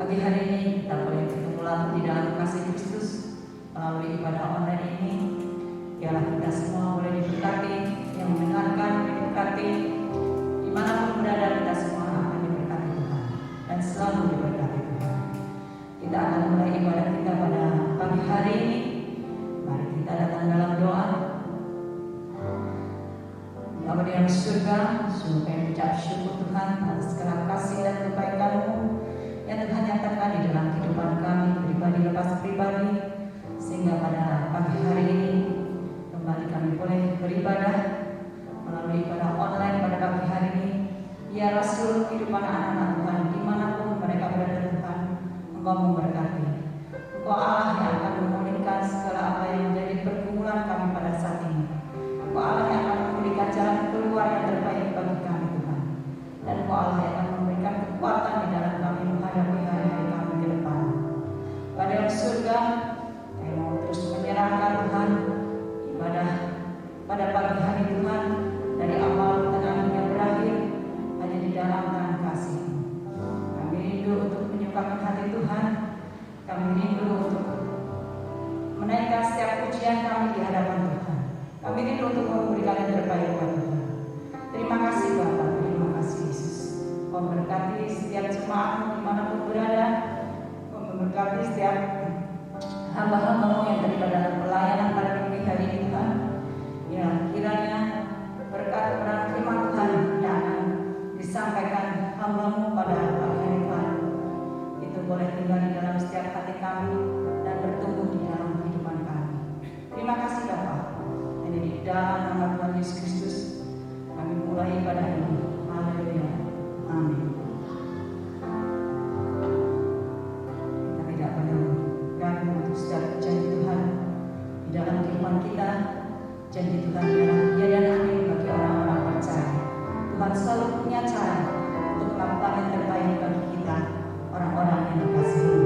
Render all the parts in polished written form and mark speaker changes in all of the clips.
Speaker 1: Pagi hari ini kita boleh bertemu lagi di dalam kasih Kristus melalui ibadah online ini. Biarlah kita semua boleh diberkati, yang mendengarkan diberkati, dimanapun berada kita semua akan diberkati Tuhan dan selalu diberkati Tuhan. Kita akan mulai ibadah kita pada pagi hari ini. Mari kita datang dalam doa. Bapa di dalam surga, sungguh kami ucap syukur Tuhan atas segala kasih dan kebaikan-Mu yang Tuhan nyatakan di dalam kehidupan kami pribadi lepas pribadi, sehingga pada pagi hari ini kembali kami boleh beribadah melalui ibadah online pada pagi hari ini. Biarlah seluruh kehidupan anak-anak Tuhan dimanapun mereka berada Tuhan, Engkau memberkati. Engkau Allah yang akan memulihkan segala apa yang menjadi pergumulan kami pada saat ini. Engkau Allah yang akan memberikan jalan keluar yang terbaik bagi kami Tuhan, dan Engkau Allah yang akan memberikan kekuatan di dalam kami menghadapi hari-hari kami ke depan. Pada surga, kami mau terus menyerahkan Tuhan ibadah pada pagi hari Tuhan, dari awal tengah hingga berakhir hanya di dalam tangan kasih. Kami rindu untuk menyukakan hati Tuhan. Kami rindu untuk menaikkan setiap pujian kami di hadapan Tuhan. Kami rindu untuk memberikan yang terbaik buat Tuhan. Terima kasih Bapa, terima kasih Yesus. Kau memberkati setiap jemaat dimanapun berada. Kau memberkati setiap hamba-hamba-Mu yang terlibat dalam pelayanan pada pagi hari ini Tuhan. Ya, kiranya berkat kebenaran firman Tuhan yang akan disampaikan hamba-Mu pada pagi hari Tuhan itu boleh tinggal di dalam setiap hati kami dan bertumbuh di dalam kehidupan kami. Terima kasih Bapa. Hanya di dalam nama Tuhan Yesus Kristus kami mulai ibadah ini. Haleluya. Amin. Kita tidak perlu ragu untuk setiap janji Tuhan di dalam kehidupan kita. Janji Tuhan ialah ya dan amin bagi orang-orang percaya. Tuhan selalu punya cara untuk melakukan yang terbaik bagi kita, orang-orang yang dikasihi.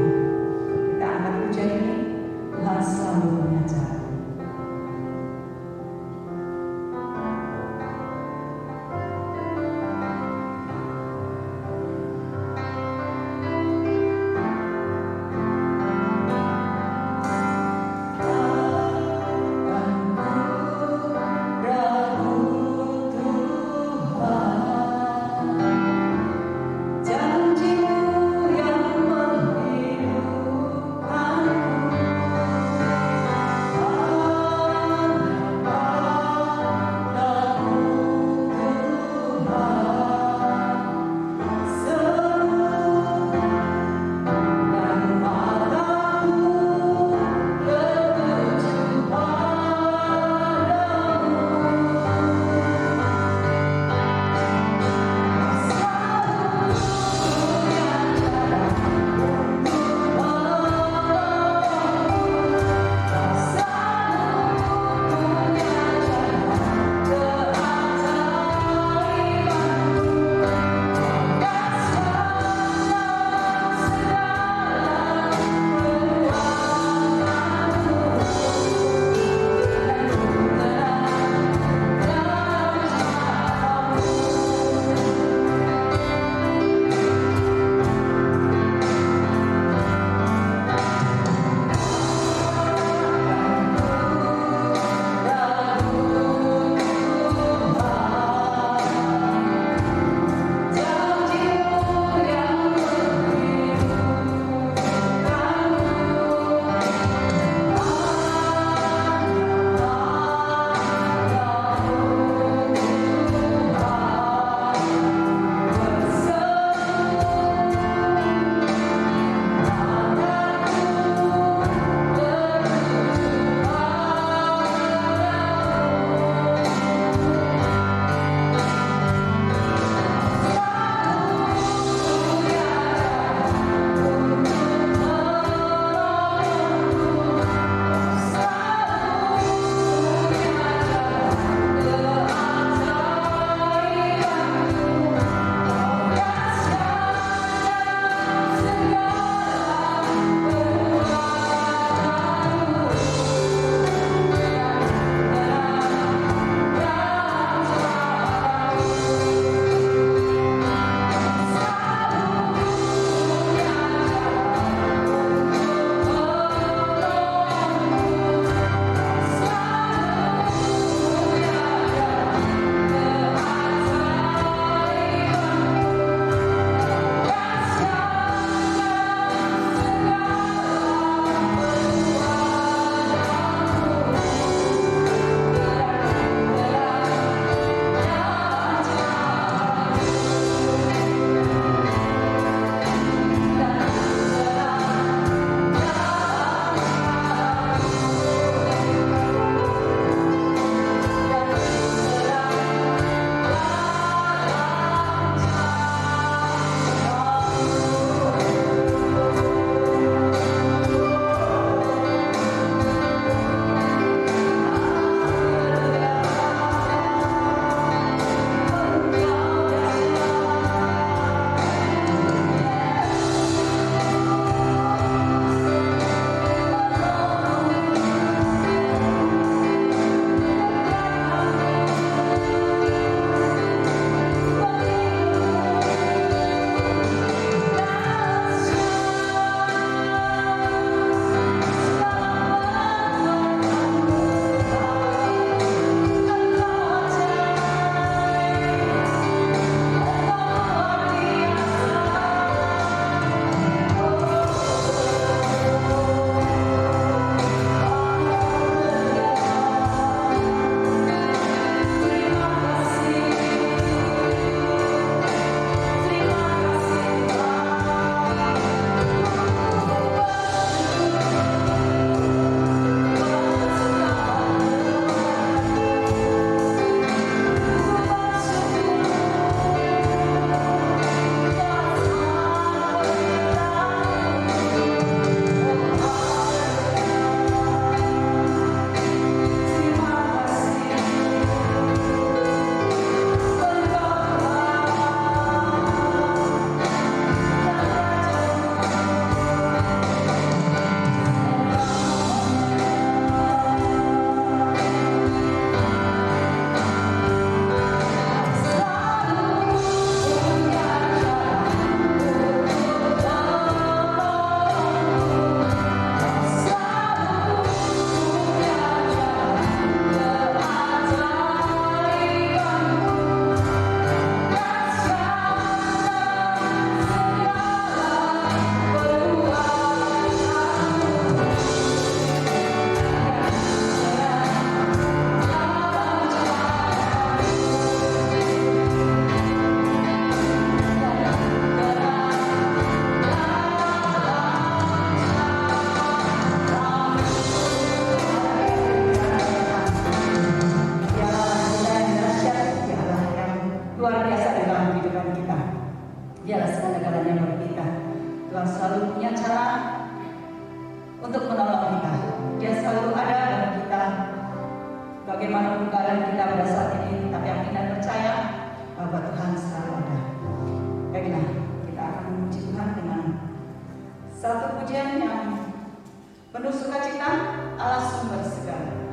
Speaker 1: Tuhan selalu punya cara untuk menolong kita. Dia selalu ada dalam kita. Bagaimanapun keadaan kita pada saat ini, tapi yakin dan percaya bahwa Tuhan selalu ada. Baiklah, kita akan memuji Tuhan dengan satu pujian yang penuh sukacita, Allah sumber segala.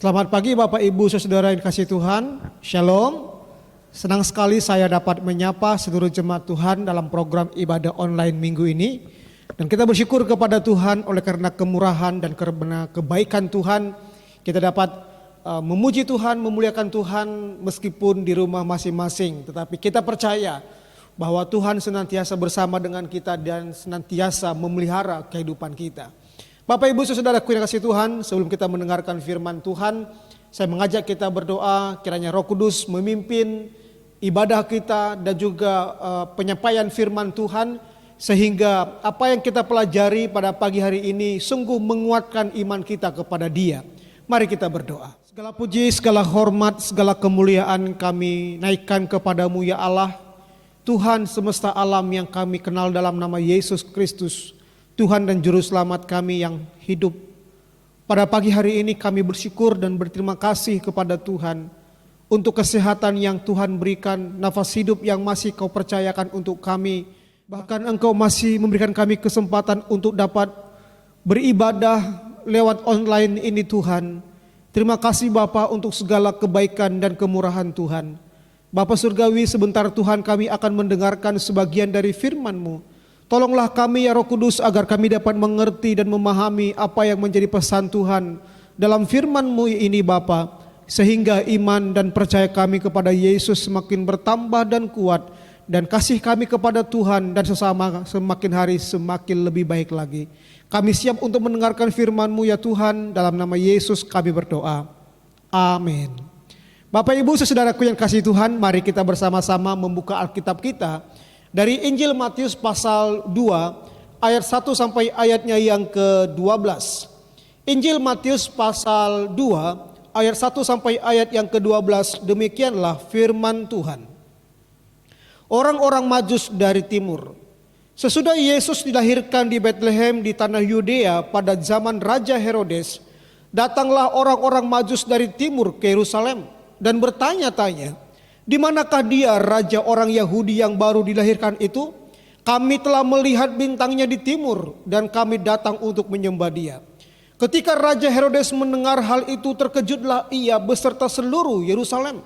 Speaker 2: Selamat pagi Bapak Ibu Saudara yang kasih Tuhan. Shalom. Senang sekali saya dapat menyapa seluruh jemaat Tuhan dalam program ibadah online minggu ini. Dan kita bersyukur kepada Tuhan oleh karena kemurahan dan karena kebaikan Tuhan. Kita dapat memuji Tuhan, memuliakan Tuhan meskipun di rumah masing-masing. Tetapi kita percaya bahwa Tuhan senantiasa bersama dengan kita dan senantiasa memelihara kehidupan kita. Bapak Ibu Saudaraku yang kasih Tuhan, sebelum kita mendengarkan firman Tuhan, saya mengajak kita berdoa kiranya Roh Kudus memimpin ibadah kita dan juga penyampaian firman Tuhan, sehingga apa yang kita pelajari pada pagi hari ini sungguh menguatkan iman kita kepada Dia. Mari kita berdoa. Segala puji, segala hormat, segala kemuliaan kami naikkan kepadamu ya Allah, Tuhan semesta alam yang kami kenal dalam nama Yesus Kristus, Tuhan dan Juru Selamat kami yang hidup. Pada pagi hari ini kami bersyukur dan berterima kasih kepada Tuhan untuk kesehatan yang Tuhan berikan, nafas hidup yang masih Kau percayakan untuk kami. Bahkan Engkau masih memberikan kami kesempatan untuk dapat beribadah lewat online ini Tuhan. Terima kasih Bapa untuk segala kebaikan dan kemurahan Tuhan. Bapa Surgawi, sebentar Tuhan kami akan mendengarkan sebagian dari firman-Mu. Tolonglah kami ya Roh Kudus agar kami dapat mengerti dan memahami apa yang menjadi pesan Tuhan dalam firman-Mu ini Bapa, sehingga iman dan percaya kami kepada Yesus semakin bertambah dan kuat, dan kasih kami kepada Tuhan dan sesama semakin hari semakin lebih baik lagi. Kami siap untuk mendengarkan firman-Mu ya Tuhan, dalam nama Yesus kami berdoa. Amin. Bapak Ibu Saudaraku yang kasih Tuhan, mari kita bersama-sama membuka Alkitab kita dari Injil Matius pasal 2 ayat 1 sampai ayatnya yang ke-12. Injil Matius pasal 2 ayat 1 sampai ayat yang ke-12, demikianlah firman Tuhan. Orang-orang Majus dari timur. Sesudah Yesus dilahirkan di Betlehem di tanah Yudea pada zaman Raja Herodes, datanglah orang-orang Majus dari timur ke Yerusalem dan bertanya-tanya, di manakah dia raja orang Yahudi yang baru dilahirkan itu? Kami telah melihat bintangnya di timur dan kami datang untuk menyembah dia. Ketika Raja Herodes mendengar hal itu, terkejutlah ia beserta seluruh Yerusalem.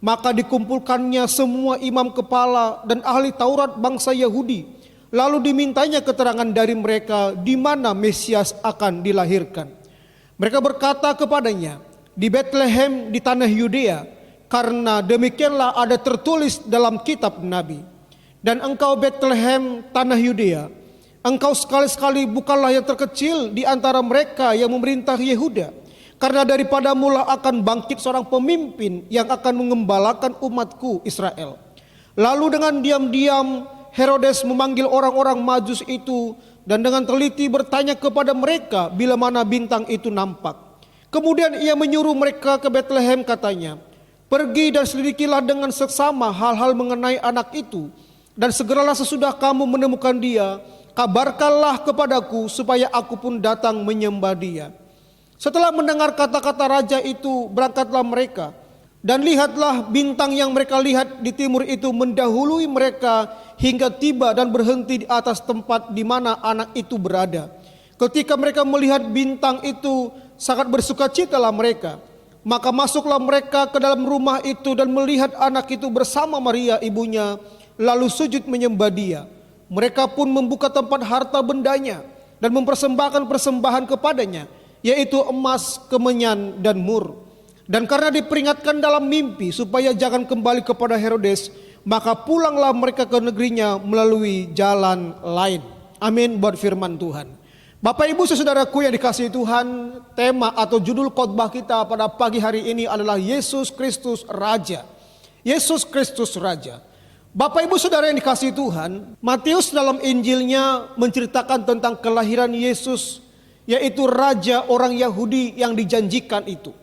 Speaker 2: Maka dikumpulkannya semua imam kepala dan ahli Taurat bangsa Yahudi. Lalu dimintanya keterangan dari mereka di mana Mesias akan dilahirkan. Mereka berkata kepadanya, di Betlehem di tanah Yudea, karena demikianlah ada tertulis dalam kitab Nabi. Dan engkau Betlehem tanah Yudea, engkau sekali-sekali bukanlah yang terkecil di antara mereka yang memerintah Yehuda, karena daripadamu lah akan bangkit seorang pemimpin yang akan mengembalakan umatku Israel. Lalu dengan diam-diam Herodes memanggil orang-orang Majus itu dan dengan teliti bertanya kepada mereka bila mana bintang itu nampak. Kemudian ia menyuruh mereka ke Betlehem, katanya, pergi dan selidikilah dengan seksama hal-hal mengenai anak itu, dan segeralah sesudah kamu menemukan dia, kabarkanlah kepadaku supaya aku pun datang menyembah dia. Setelah mendengar kata-kata raja itu, berangkatlah mereka, dan lihatlah bintang yang mereka lihat di timur itu mendahului mereka hingga tiba dan berhenti di atas tempat di mana anak itu berada. Ketika mereka melihat bintang itu, sangat bersukacitalah mereka. Maka masuklah mereka ke dalam rumah itu dan melihat anak itu bersama Maria ibunya, lalu sujud menyembah dia. Mereka pun membuka tempat harta bendanya dan mempersembahkan persembahan kepadanya, yaitu emas, kemenyan, dan mur. Dan karena diperingatkan dalam mimpi supaya jangan kembali kepada Herodes, maka pulanglah mereka ke negerinya melalui jalan lain. Amin buat firman Tuhan. Bapak Ibu Saudaraku yang dikasihi Tuhan, tema atau judul khotbah kita pada pagi hari ini adalah Yesus Kristus Raja. Yesus Kristus Raja. Bapak Ibu Saudara yang dikasihi Tuhan, Matius dalam Injilnya menceritakan tentang kelahiran Yesus, yaitu raja orang Yahudi yang dijanjikan itu.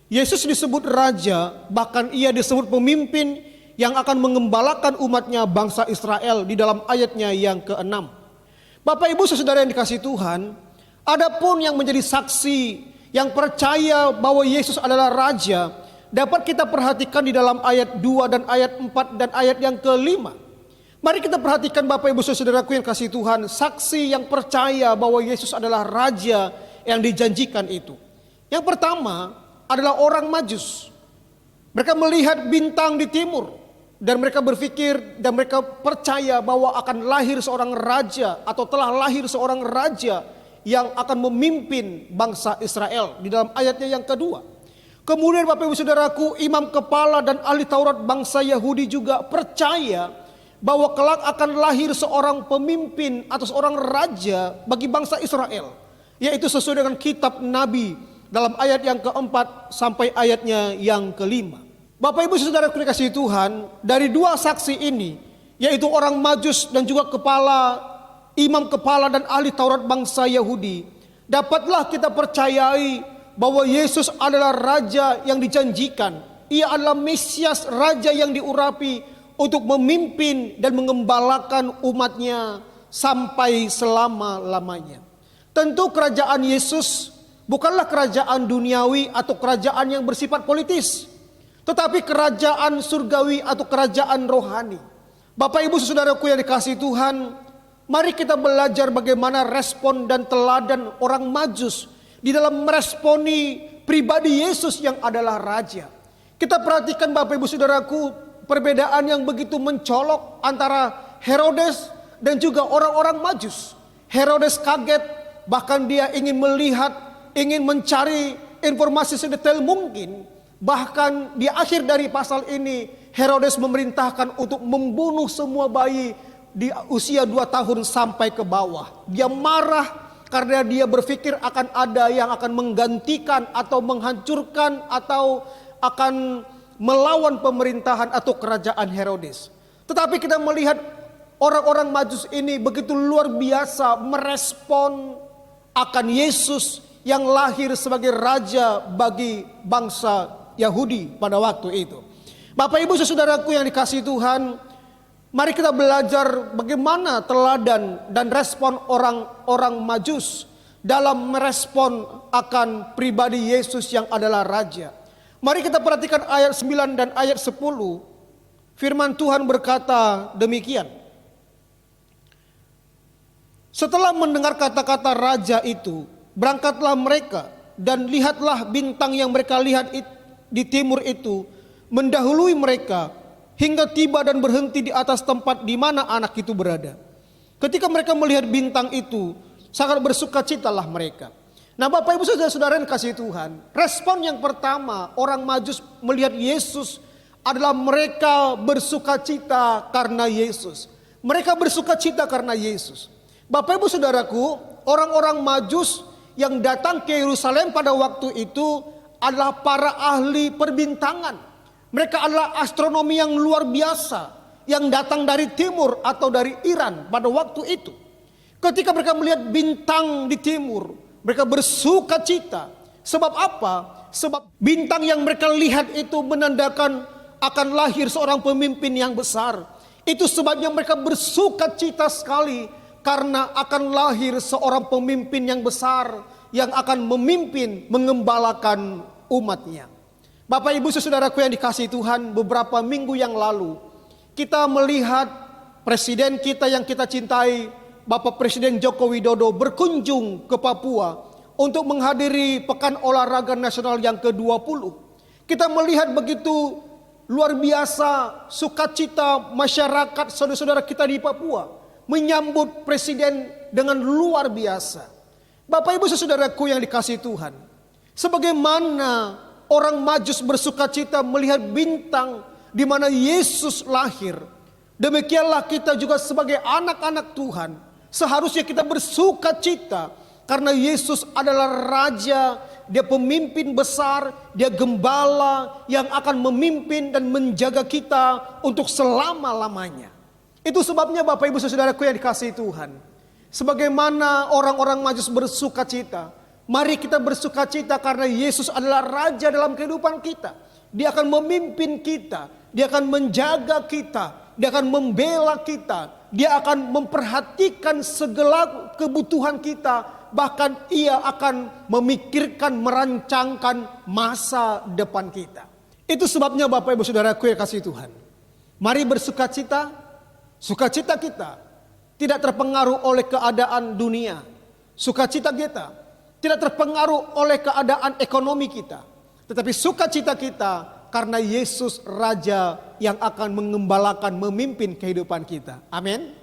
Speaker 2: Yesus disebut raja, bahkan ia disebut pemimpin yang akan mengembalakan umatnya bangsa Israel di dalam ayatnya yang ke-6. Bapak Ibu Saudara yang dikasihi Tuhan, adapun yang menjadi saksi yang percaya bahwa Yesus adalah raja dapat kita perhatikan di dalam ayat 2 dan ayat 4 dan ayat yang ke-5. Mari kita perhatikan Bapak Ibu Saudaraku yang kasih Tuhan, saksi yang percaya bahwa Yesus adalah raja yang dijanjikan itu. Yang pertama, adalah orang Majus. Mereka melihat bintang di timur dan mereka berpikir dan mereka percaya bahwa akan lahir seorang raja atau telah lahir seorang raja yang akan memimpin bangsa Israel di dalam ayatnya yang kedua. Kemudian Bapak Ibu Saudaraku, imam kepala dan ahli Taurat bangsa Yahudi juga percaya bahwa kelak akan lahir seorang pemimpin atau seorang raja bagi bangsa Israel, yaitu sesuai dengan kitab Nabi dalam ayat yang keempat sampai ayatnya yang kelima. Bapak Ibu Saudara dikasihi Tuhan, dari dua saksi ini, yaitu orang Majus dan juga imam kepala dan ahli Taurat bangsa Yahudi, dapatlah kita percayai bahwa Yesus adalah raja yang dijanjikan. Ia adalah Mesias, raja yang diurapi untuk memimpin dan mengembalakan umatnya sampai selama-lamanya. Tentu kerajaan Yesus bukanlah kerajaan duniawi atau kerajaan yang bersifat politis, tetapi kerajaan surgawi atau kerajaan rohani. Bapak Ibu Saudaraku yang dikasihi Tuhan, mari kita belajar bagaimana respon dan teladan orang Majus di dalam meresponi pribadi Yesus yang adalah raja. Kita perhatikan Bapak Ibu Saudaraku, perbedaan yang begitu mencolok antara Herodes dan juga orang-orang Majus. Herodes kaget, bahkan dia ingin melihat, ingin mencari informasi sedetail mungkin. Bahkan di akhir dari pasal ini, Herodes memerintahkan untuk membunuh semua bayi di usia 2 tahun sampai ke bawah. Dia marah karena dia berpikir akan ada yang akan menggantikan atau menghancurkan atau akan melawan pemerintahan atau kerajaan Herodes. Tetapi kita melihat orang-orang Majus ini begitu luar biasa merespon akan Yesus yang lahir sebagai raja bagi bangsa Yahudi pada waktu itu. Bapak Ibu Saudaraku yang dikasihi Tuhan, mari kita belajar bagaimana teladan dan respon orang-orang Majus dalam merespon akan pribadi Yesus yang adalah raja. Mari kita perhatikan ayat 9 dan ayat 10. Firman Tuhan berkata demikian. Setelah mendengar kata-kata raja itu, berangkatlah mereka dan lihatlah bintang yang mereka lihat di timur itu mendahului mereka hingga tiba dan berhenti di atas tempat di mana anak itu berada. Ketika mereka melihat bintang itu, sangat bersukacitalah mereka. Nah Bapak Ibu Saudara-saudara yang kasih Tuhan, respon yang pertama orang Majus melihat Yesus adalah mereka bersukacita karena Yesus. Mereka bersukacita karena Yesus. Bapak Ibu Saudaraku, orang-orang Majus yang datang ke Yerusalem pada waktu itu adalah para ahli perbintangan. Mereka adalah astronomi yang luar biasa yang datang dari timur atau dari Iran pada waktu itu. Ketika mereka melihat bintang di timur, mereka bersukacita. Sebab apa? Sebab bintang yang mereka lihat itu menandakan akan lahir seorang pemimpin yang besar. Itu sebabnya mereka bersukacita sekali karena akan lahir seorang pemimpin yang besar yang akan memimpin, mengembalakan umatnya. Bapak Ibu Saudaraku yang dikasihi Tuhan, beberapa minggu yang lalu kita melihat presiden kita yang kita cintai, Bapak Presiden Joko Widodo berkunjung ke Papua untuk menghadiri Pekan Olahraga Nasional yang ke-20. Kita melihat begitu luar biasa sukacita masyarakat saudara-saudara kita di Papua menyambut presiden dengan luar biasa. Bapak Ibu Saudaraku yang dikasihi Tuhan, sebagaimana orang Majus bersukacita melihat bintang di mana Yesus lahir, demikianlah kita juga sebagai anak-anak Tuhan seharusnya kita bersukacita karena Yesus adalah raja, dia pemimpin besar, dia gembala yang akan memimpin dan menjaga kita untuk selama-lamanya. Itu sebabnya Bapak Ibu Saudaraku yang dikasihi Tuhan, sebagaimana orang-orang Majus bersukacita, mari kita bersukacita karena Yesus adalah raja dalam kehidupan kita. Dia akan memimpin kita, dia akan menjaga kita, dia akan membela kita, dia akan memperhatikan segala kebutuhan kita, bahkan ia akan memikirkan, merancangkan masa depan kita. Itu sebabnya Bapak Ibu Saudaraku yang kasih Tuhan, mari bersukacita. Sukacita kita tidak terpengaruh oleh keadaan dunia. Sukacita kita tidak terpengaruh oleh keadaan ekonomi kita. tetapi sukacita kita karena Yesus Raja yang akan mengembalakan, memimpin kehidupan kita. Amin.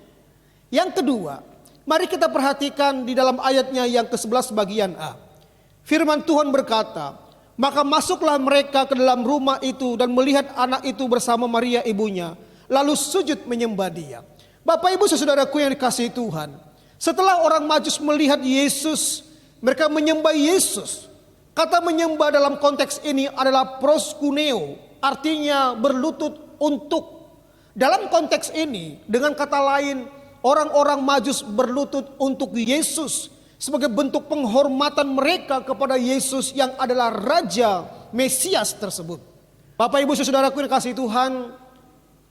Speaker 2: Yang kedua, mari kita perhatikan di dalam ayatnya yang ke-11 bagian A. Firman Tuhan berkata, maka masuklah mereka ke dalam rumah itu dan melihat anak itu bersama Maria ibunya, lalu sujud menyembah dia. Bapak ibu saudaraku yang dikasihi Tuhan, setelah orang Majus melihat Yesus, mereka menyembah Yesus. Kata menyembah dalam konteks ini adalah proskuneo, artinya berlutut untuk. Dalam konteks ini, dengan kata lain, orang-orang Majus berlutut untuk Yesus sebagai bentuk penghormatan mereka kepada Yesus yang adalah Raja Mesias tersebut. Bapak ibu saudaraku yang dikasihi Tuhan,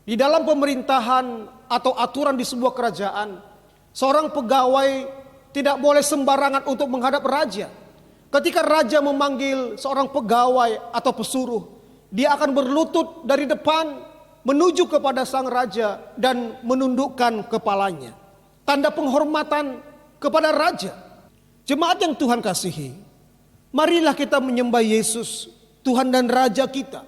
Speaker 2: di dalam pemerintahan atau aturan di sebuah kerajaan, seorang pegawai tidak boleh sembarangan untuk menghadap raja. Ketika raja memanggil seorang pegawai atau pesuruh, dia akan berlutut dari depan menuju kepada sang raja dan menundukkan kepalanya. Tanda penghormatan kepada raja. Jemaat yang Tuhan kasihi, marilah kita menyembah Yesus, Tuhan dan Raja kita,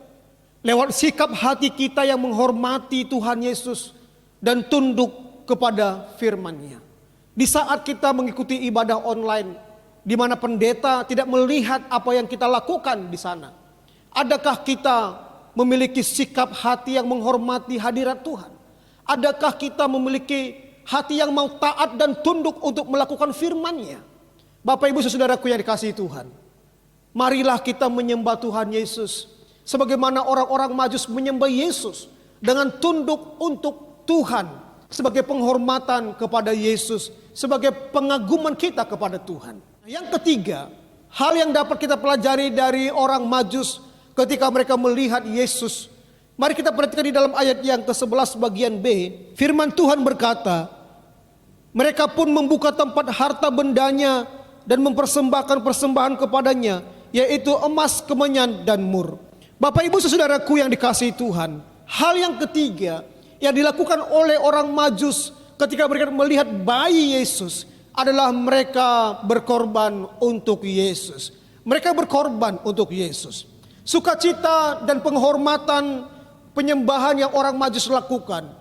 Speaker 2: lewat sikap hati kita yang menghormati Tuhan Yesus dan tunduk kepada firman-Nya. Di saat kita mengikuti ibadah online, di mana pendeta tidak melihat apa yang kita lakukan di sana, adakah kita memiliki sikap hati yang menghormati hadirat Tuhan? Adakah kita memiliki hati yang mau taat dan tunduk untuk melakukan firman-Nya? Bapak ibu saudaraku yang dikasihi Tuhan, marilah kita menyembah Tuhan Yesus sebagaimana orang-orang Majus menyembah Yesus dengan tunduk untuk Tuhan, sebagai penghormatan kepada Yesus, sebagai pengaguman kita kepada Tuhan. Yang ketiga, hal yang dapat kita pelajari dari orang Majus ketika mereka melihat Yesus. Mari kita perhatikan di dalam ayat yang ke-11 bagian B. Firman Tuhan berkata, mereka pun membuka tempat harta bendanya dan mempersembahkan persembahan kepadanya, yaitu emas, kemenyan, dan mur. Bapak ibu saudaraku yang dikasihi Tuhan, hal yang ketiga yang dilakukan oleh orang Majus ketika mereka melihat bayi Yesus adalah mereka berkorban untuk Yesus. Mereka berkorban untuk Yesus. Sukacita dan penghormatan penyembahan yang orang Majus lakukan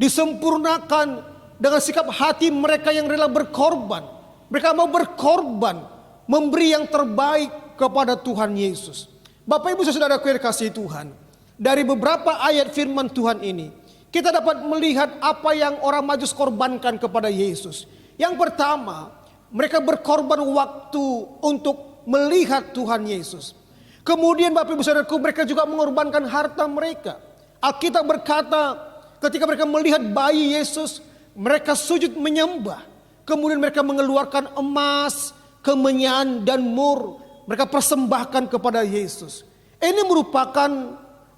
Speaker 2: disempurnakan dengan sikap hati mereka yang rela berkorban. Mereka mau berkorban, memberi yang terbaik kepada Tuhan Yesus. Bapak ibu saudaraku yang dikasihi Tuhan, dari beberapa ayat firman Tuhan ini, kita dapat melihat apa yang orang Majus korbankan kepada Yesus. Yang pertama, mereka berkorban waktu untuk melihat Tuhan Yesus. Kemudian Bapak ibu saudaraku, mereka juga mengorbankan harta mereka. Alkitab berkata, ketika mereka melihat bayi Yesus, mereka sujud menyembah. Kemudian mereka mengeluarkan emas, kemenyan, dan mur. Mereka persembahkan kepada Yesus. Ini merupakan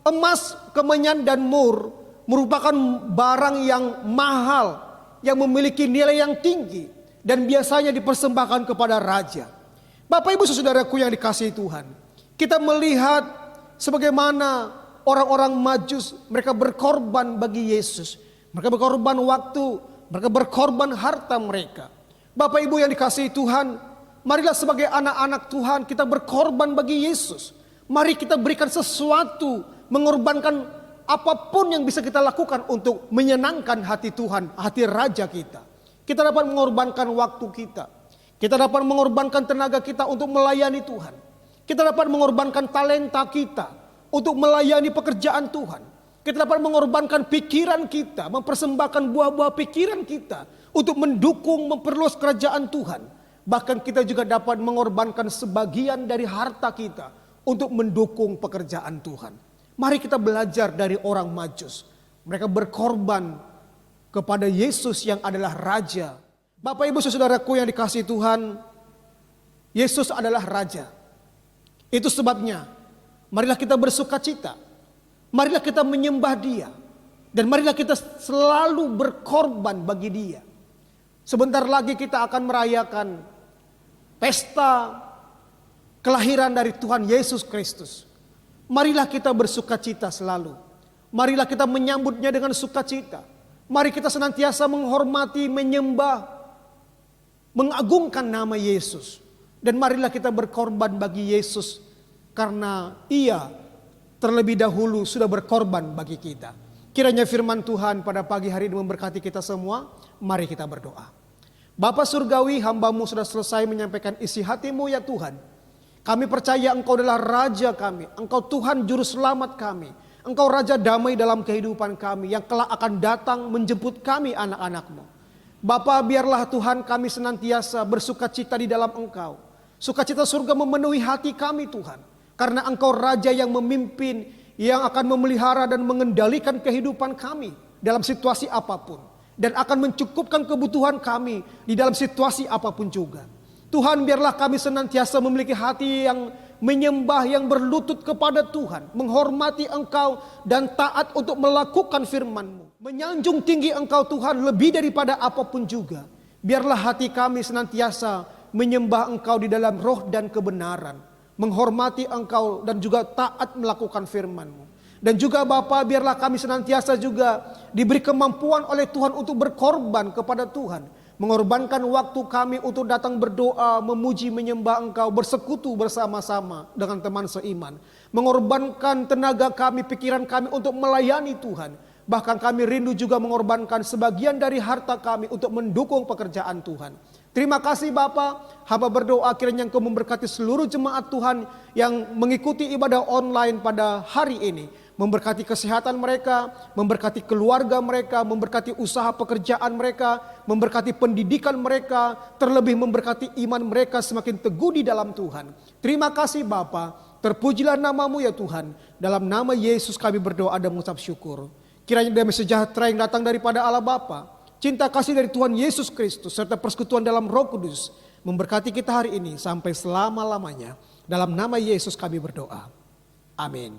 Speaker 2: emas, kemenyan, dan mur, merupakan barang yang mahal, yang memiliki nilai yang tinggi, dan biasanya dipersembahkan kepada raja. Bapak ibu saudaraku yang dikasihi Tuhan, kita melihat sebagaimana orang-orang Majus, mereka berkorban bagi Yesus. Mereka berkorban waktu, mereka berkorban harta mereka. Bapak ibu yang dikasihi Tuhan, marilah sebagai anak-anak Tuhan kita berkorban bagi Yesus. Mari kita berikan sesuatu, mengorbankan apapun yang bisa kita lakukan untuk menyenangkan hati Tuhan, hati Raja kita. Kita dapat mengorbankan waktu kita. Kita dapat mengorbankan tenaga kita untuk melayani Tuhan. Kita dapat mengorbankan talenta kita untuk melayani pekerjaan Tuhan. Kita dapat mengorbankan pikiran kita, mempersembahkan buah-buah pikiran kita untuk mendukung, memperluas kerajaan Tuhan. Bahkan kita juga dapat mengorbankan sebagian dari harta kita untuk mendukung pekerjaan Tuhan. Mari kita belajar dari orang Majus. Mereka berkorban kepada Yesus yang adalah Raja. Bapak ibu saudaraku yang dikasihi Tuhan, Yesus adalah Raja. Itu sebabnya marilah kita bersukacita. Marilah kita menyembah Dia. Dan marilah kita selalu berkorban bagi Dia. Sebentar lagi kita akan merayakan pesta kelahiran dari Tuhan Yesus Kristus. Marilah kita bersukacita selalu. Marilah kita menyambutnya dengan sukacita. Mari kita senantiasa menghormati, menyembah, mengagungkan nama Yesus. Dan marilah kita berkorban bagi Yesus karena Ia terlebih dahulu sudah berkorban bagi kita. Kiranya firman Tuhan pada pagi hari ini memberkati kita semua. Mari kita berdoa. Bapa Surgawi, hamba-Mu sudah selesai menyampaikan isi hati-Mu ya Tuhan. Kami percaya Engkau adalah Raja kami, Engkau Tuhan Juru Selamat kami, Engkau Raja damai dalam kehidupan kami yang kelak akan datang menjemput kami anak-anak-Mu. Bapa, biarlah Tuhan kami senantiasa bersukacita di dalam Engkau. Sukacita surga memenuhi hati kami Tuhan. Karena Engkau Raja yang memimpin, yang akan memelihara dan mengendalikan kehidupan kami dalam situasi apapun. Dan akan mencukupkan kebutuhan kami di dalam situasi apapun juga. Tuhan, biarlah kami senantiasa memiliki hati yang menyembah, yang berlutut kepada Tuhan. Menghormati Engkau dan taat untuk melakukan firman-Mu. Menyanjung tinggi Engkau Tuhan lebih daripada apapun juga. Biarlah hati kami senantiasa menyembah Engkau di dalam roh dan kebenaran. Menghormati Engkau dan juga taat melakukan firman-Mu. Dan juga Bapa, biarlah kami senantiasa juga diberi kemampuan oleh Tuhan untuk berkorban kepada Tuhan. Mengorbankan waktu kami untuk datang berdoa, memuji, menyembah Engkau, bersekutu bersama-sama dengan teman seiman. Mengorbankan tenaga kami, pikiran kami untuk melayani Tuhan. Bahkan kami rindu juga mengorbankan sebagian dari harta kami untuk mendukung pekerjaan Tuhan. Terima kasih Bapa, hamba berdoa kiranya Engkau memberkati seluruh jemaat Tuhan yang mengikuti ibadah online pada hari ini. Memberkati kesehatan mereka, memberkati keluarga mereka, memberkati usaha pekerjaan mereka, memberkati pendidikan mereka, terlebih memberkati iman mereka semakin teguh di dalam Tuhan. Terima kasih Bapa, terpujilah nama-Mu ya Tuhan. Dalam nama Yesus kami berdoa dan mengucap syukur. Kiranya damai sejahtera yang datang daripada Allah Bapa, cinta kasih dari Tuhan Yesus Kristus, serta persekutuan dalam Roh Kudus memberkati kita hari ini sampai selama-lamanya. Dalam nama Yesus kami berdoa. Amin.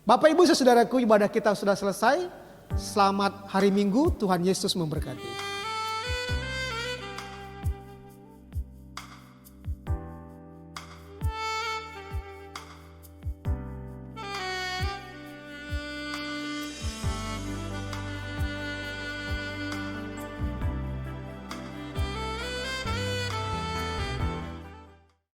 Speaker 2: Bapak Ibu saudaraku, ibadah kita sudah selesai. Selamat hari Minggu, Tuhan Yesus memberkati.